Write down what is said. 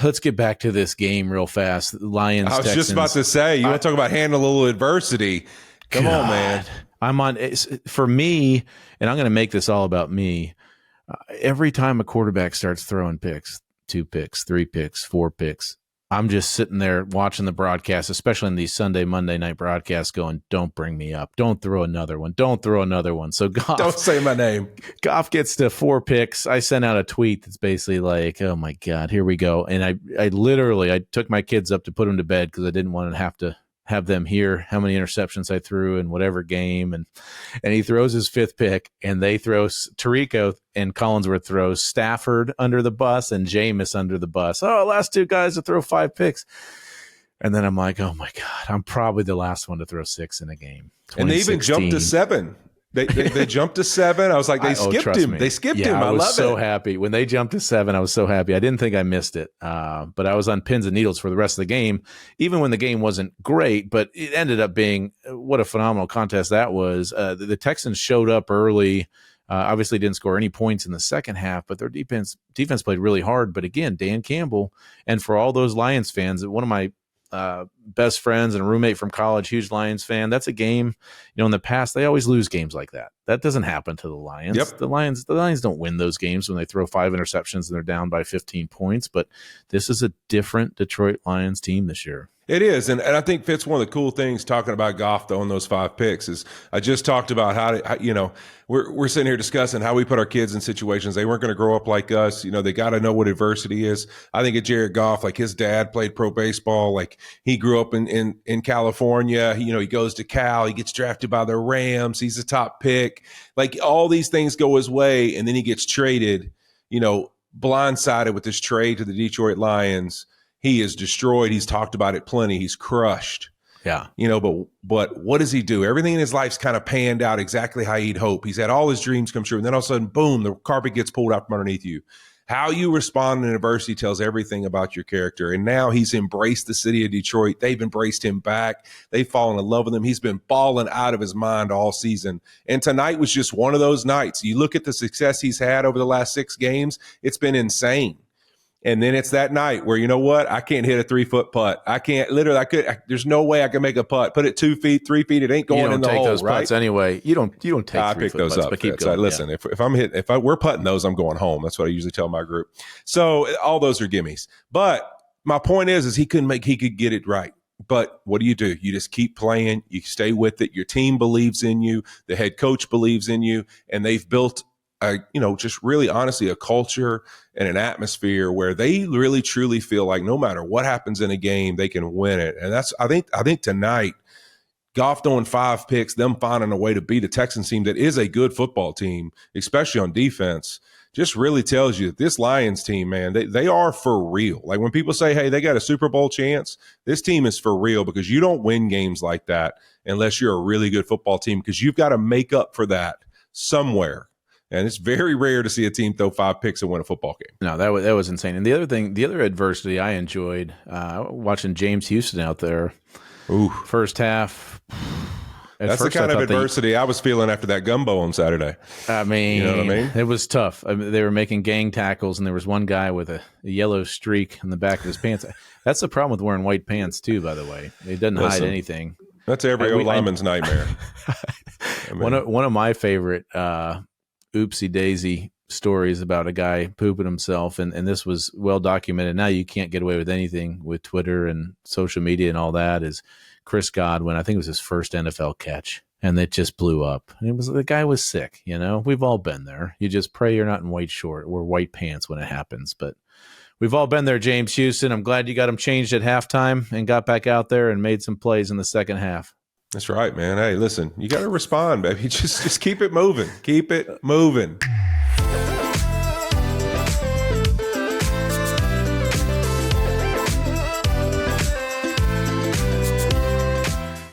let's get back to this game real fast. Lions, I was Texans. just about to say, you want to talk about handling a little adversity. Come on, man. I'm on for me, and I'm going to make this all about me. Every time a quarterback starts throwing picks, 2 picks, 3 picks, 4 picks, I'm just sitting there watching the broadcast, especially in these Sunday, Monday night broadcasts, going, don't bring me up. Don't throw another one. Don't throw another one. So Goff, don't say my name. Goff gets to 4 picks. I sent out a tweet that's basically like, oh my God, here we go. And I literally took my kids up to put them to bed because I didn't want to have them hear how many interceptions I threw in whatever game. And he throws his 5th pick, and they throw Tirico and Collinsworth throws Stafford under the bus and Jameis under the bus. Oh, last 2 guys to throw 5 picks. And then I'm like, oh my God, I'm probably the last one to throw 6 in a game. And they even jumped to 7. They jumped to 7. I was like, they skipped him. Me. They skipped him. I was so it. happy. When they jumped to 7, I was so happy. I didn't think I missed it, but I was on pins and needles for the rest of the game, even when the game wasn't great, but it ended up being what a phenomenal contest that was. The Texans showed up early, obviously didn't score any points in the second half, but their defense played really hard. But again, Dan Campbell, and for all those Lions fans, one of my best friends and a roommate from college, huge Lions fan. That's a game, in the past, they always lose games like that. That doesn't happen to the Lions. Yep. The Lions don't win those games when they throw 5 interceptions and they're down by 15 points. But this is a different Detroit Lions team this year. It is, and I think Fitz, one of the cool things talking about Goff though on those 5 picks is I just talked about how we're sitting here discussing how we put our kids in situations. They weren't going to grow up like us. They got to know what adversity is. I think of Jared Goff, like his dad played pro baseball. Like he grew up in California. He goes to Cal. He gets drafted by the Rams. He's a top pick. Like all these things go his way, and then he gets traded, blindsided with this trade to the Detroit Lions. He is destroyed. He's talked about it plenty. He's crushed. Yeah. But what does he do? Everything in his life's kind of panned out exactly how he'd hope. He's had all his dreams come true. And then all of a sudden, boom, the carpet gets pulled out from underneath you. How you respond in adversity tells everything about your character. And now he's embraced the city of Detroit. They've embraced him back. They've fallen in love with him. He's been balling out of his mind all season. And tonight was just one of those nights. You look at the success he's had over the last 6 games, it's been insane. And then it's that night where, you know what? I can't hit a 3-foot putt. I can't there's no way I can make a putt. Put it 2 feet, 3 feet. It ain't going in the hole, those right? Putts anyway. You don't take I pick those putts, up. But keep going. Listen, if we're putting those, I'm going home. That's what I usually tell my group. So all those are gimmies. But my point is he could get it right. But what do? You just keep playing. You stay with it. Your team believes in you. The head coach believes in you, and they've built just really honestly a culture and an atmosphere where they really truly feel like no matter what happens in a game, they can win it. And that's, I think tonight, Goff throwing 5 picks, them finding a way to beat a Texans team that is a good football team, especially on defense, just really tells you that this Lions team, man, they are for real. Like when people say, hey, they got a Super Bowl chance, this team is for real, because you don't win games like that unless you're a really good football team, because you've got to make up for that somewhere. And it's very rare to see a team throw 5 picks and win a football game. No, that was insane. And the other adversity I enjoyed, watching James Houston out there. Ooh. First half. That's the kind of adversity I was feeling after that gumbo on Saturday. I mean, you know what I mean? It was tough. They were making gang tackles, and there was one guy with a yellow streak in the back of his pants. That's the problem with wearing white pants, too, by the way. It doesn't hide anything. That's every old lineman's nightmare. One of my favorite oopsie daisy stories about a guy pooping himself, and this was well documented. Now you can't get away with anything with Twitter and social media and all that. Is Chris Godwin? I think it was his first NFL catch, and it just blew up. And the guy was sick. We've all been there. You just pray you're not in white short or white pants when it happens, but we've all been there. James Houston, I'm glad you got him changed at halftime and got back out there and made some plays in the second half. That's right, man. Hey, listen, you got to respond, baby. Just keep it moving. Keep it moving.